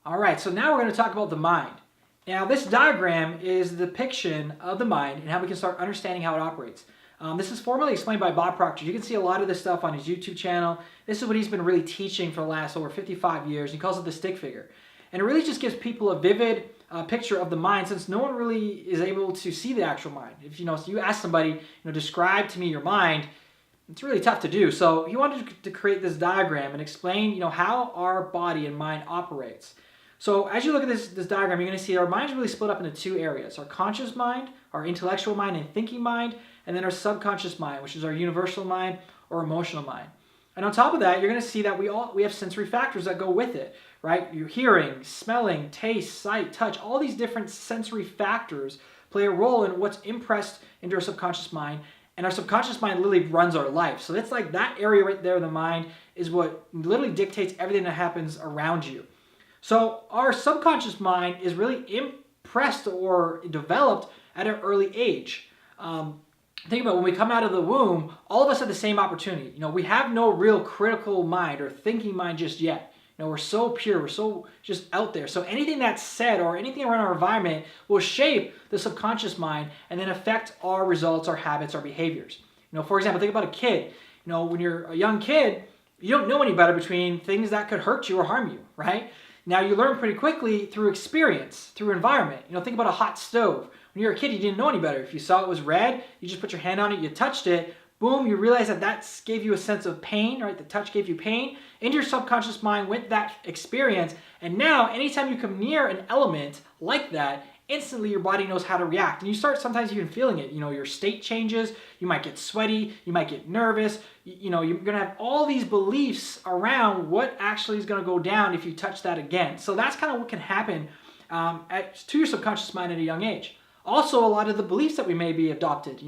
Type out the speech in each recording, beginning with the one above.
All right, so now we're going to talk about the mind. Now, this diagram is the depiction of the mind and how we can start understanding how it operates. This is formally explained by Bob Proctor. You can see a lot of this stuff on his YouTube channel. This is what he's been really teaching for the last over 55 years. He calls it the stick figure. And it really just gives people a vivid picture of the mind, since no one really is able to see the actual mind. If so you ask somebody, describe to me your mind, it's really tough to do. So he wanted to create this diagram and explain, how our body and mind operates. So as you look at this diagram, you're going to see our mind's really split up into two areas: our conscious mind, our intellectual mind and thinking mind, and then our subconscious mind, which is our universal mind or emotional mind. And on top of that, you're going to see that we have sensory factors that go with it, right? Your hearing, smelling, taste, sight, touch, all these different sensory factors play a role in what's impressed into our subconscious mind. And our subconscious mind literally runs our life. So it's like that area right there of the mind is what literally dictates everything that happens around you. So our subconscious mind is really impressed or developed at an early age. Think about when we come out of the womb, all of us have the same opportunity. We have no real critical mind or thinking mind just yet. We're so pure, we're so just out there. So anything that's said or anything around our environment will shape the subconscious mind and then affect our results, our habits, our behaviors. For example, think about a kid. When you're a young kid, you don't know any better between things that could hurt you or harm you, right? Now you learn pretty quickly through experience, through environment. Think about a hot stove. When you were a kid, you didn't know any better. If you saw it was red, you just put your hand on it, you touched it, boom, you realize that gave you a sense of pain, right? The touch gave you pain. Into your subconscious mind with that experience. And now, anytime you come near an element like that, instantly your body knows how to react. And you start sometimes even feeling it. Your state changes. You might get sweaty. You might get nervous. You're going to have all these beliefs around what actually is going to go down if you touch that again. So that's kind of what can happen to your subconscious mind at a young age. Also, a lot of the beliefs that we may be adopted,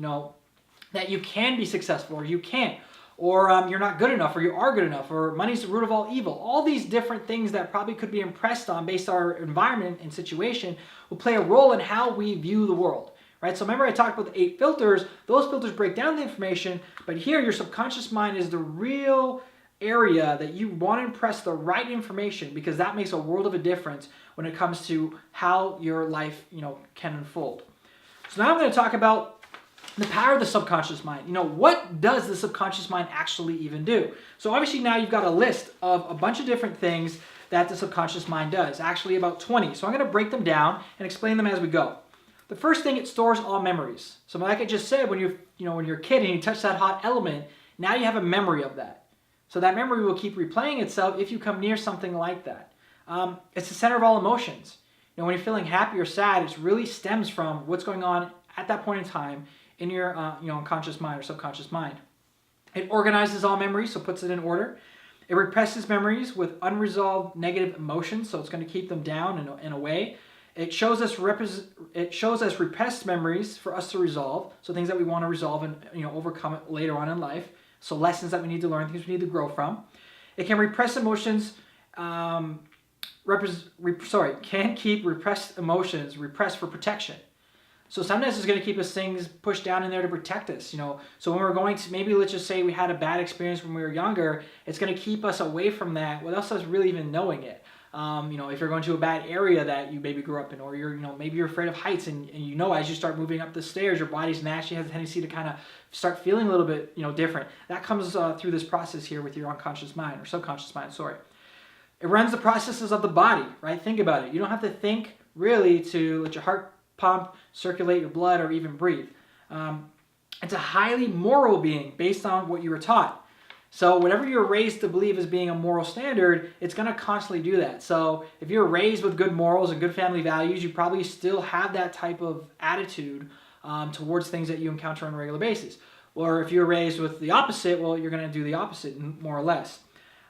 that you can be successful or you can't, or you're not good enough or you are good enough, or money's the root of all evil. All these different things that probably could be impressed on based on our environment and situation will play a role in how we view the world, right? So remember I talked about the 8 filters. Those filters break down the information, but here your subconscious mind is the real area that you want to impress the right information, because that makes a world of a difference when it comes to how your life, can unfold. So now I'm going to talk about the power of the subconscious mind. What does the subconscious mind actually even do? So obviously now you've got a list of a bunch of different things that the subconscious mind does, actually about 20. So I'm going to break them down and explain them as we go. The first thing, it stores all memories. So like I just said, when you're a kid and you touch that hot element, now you have a memory of that. So that memory will keep replaying itself if you come near something like that. It's the center of all emotions. When you're feeling happy or sad, it really stems from what's going on at that point in time in your unconscious mind or subconscious mind. It organizes all memories, so puts it in order. It represses memories with unresolved negative emotions, so it's going to keep them down in a way. It shows us repressed memories for us to resolve, so things that we want to resolve and overcome it later on in life. So lessons that we need to learn, things we need to grow from. It can repress emotions. Can keep repressed emotions repressed for protection. So sometimes it's going to keep us things pushed down in there to protect us, So when we're going to, maybe let's just say we had a bad experience when we were younger, it's going to keep us away from that without us really even knowing it. If you're going to a bad area that you maybe grew up in, or maybe you're afraid of heights, and as you start moving up the stairs, your body's naturally has a tendency to kind of start feeling a little bit, different. That comes through this process here with your unconscious mind or subconscious mind, sorry. It runs the processes of the body, right? Think about it. You don't have to think really to let your heart pump, circulate your blood, or even breathe. It's a highly moral being based on what you were taught. So whatever you're raised to believe as being a moral standard, it's going to constantly do that. So if you're raised with good morals and good family values, you probably still have that type of attitude towards things that you encounter on a regular basis. Or if you're raised with the opposite, well, you're going to do the opposite more or less.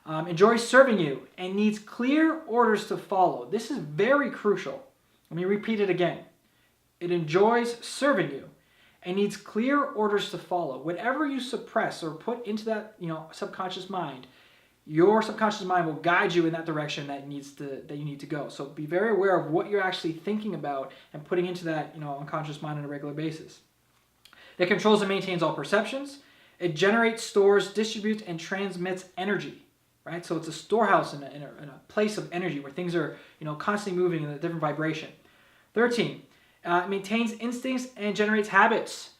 Enjoys serving you and needs clear orders to follow. This is very crucial. Let me repeat it again. It enjoys serving you and needs clear orders to follow. Whatever you suppress or put into that subconscious mind, your subconscious mind will guide you in that direction that you need to go. So be very aware of what you're actually thinking about and putting into that unconscious mind on a regular basis. It controls and maintains all perceptions. It generates, stores, distributes, and transmits energy. right? So it's a storehouse in a place of energy where things are, constantly moving in a different vibration. 13, it maintains instincts and generates habits.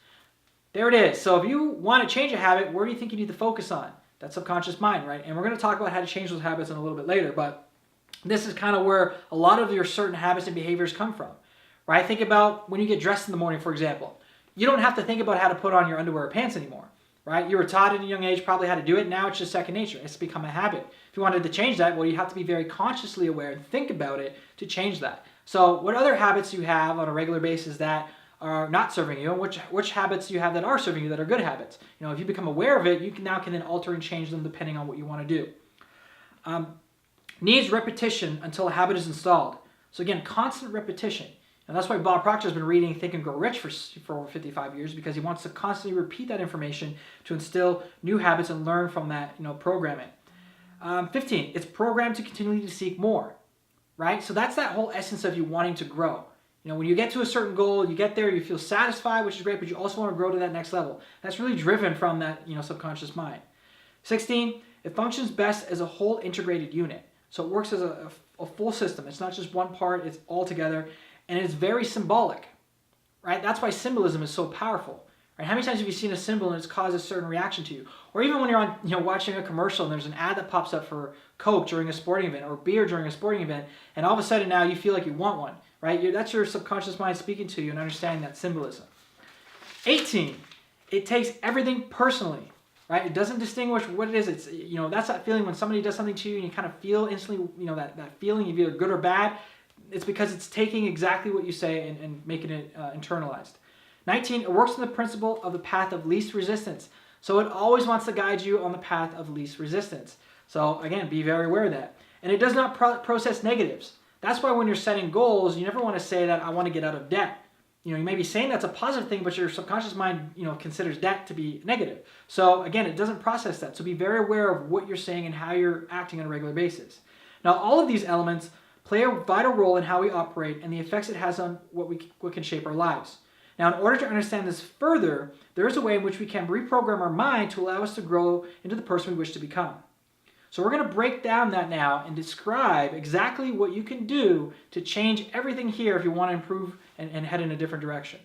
There it is. So if you want to change a habit, where do you think you need to focus on? That subconscious mind, right? And we're going to talk about how to change those habits in a little bit later, but this is kind of where a lot of your certain habits and behaviors come from, right? Think about when you get dressed in the morning, for example. You don't have to think about how to put on your underwear or pants anymore, right? You were taught at a young age probably how to do it. Now it's just second nature. It's become a habit. If you wanted to change that, well, you have to be very consciously aware and think about it to change that. So what other habits do you have on a regular basis that are not serving you, and which habits do you have that are serving you that are good habits? If you become aware of it, you can then alter and change them depending on what you want to do. Needs repetition until a habit is installed. So again, constant repetition. And that's why Bob Proctor has been reading Think and Grow Rich for over 55 years, because he wants to constantly repeat that information to instill new habits and learn from that programming. 15, it's programmed to continually seek more, right? So that's that whole essence of you wanting to grow. When you get to a certain goal, you get there, you feel satisfied, which is great, but you also want to grow to that next level. That's really driven from that subconscious mind. 16, it functions best as a whole integrated unit. So it works as a full system. It's not just one part, it's all together, and it's very symbolic, right? That's why symbolism is so powerful. Right? How many times have you seen a symbol and it's caused a certain reaction to you? Or even when you're on, watching a commercial and there's an ad that pops up for Coke during a sporting event or beer during a sporting event, and all of a sudden now you feel like you want one, right? That's your subconscious mind speaking to you and understanding that symbolism. 18, it takes everything personally, right? It doesn't distinguish what it is. It's, that's that feeling when somebody does something to you and you kind of feel instantly, that feeling of either good or bad. It's because it's taking exactly what you say and making it internalized. 19, it works on the principle of the path of least resistance. So it always wants to guide you on the path of least resistance. So again, be very aware of that. And it does not process negatives. That's why when you're setting goals, you never want to say that I want to get out of debt. You may be saying that's a positive thing, but your subconscious mind, considers debt to be negative. So again, it doesn't process that. So be very aware of what you're saying and how you're acting on a regular basis. Now, all of these elements play a vital role in how we operate and the effects it has on what can shape our lives. Now, in order to understand this further, there is a way in which we can reprogram our mind to allow us to grow into the person we wish to become. So we're going to break down that now and describe exactly what you can do to change everything here if you want to improve and head in a different direction.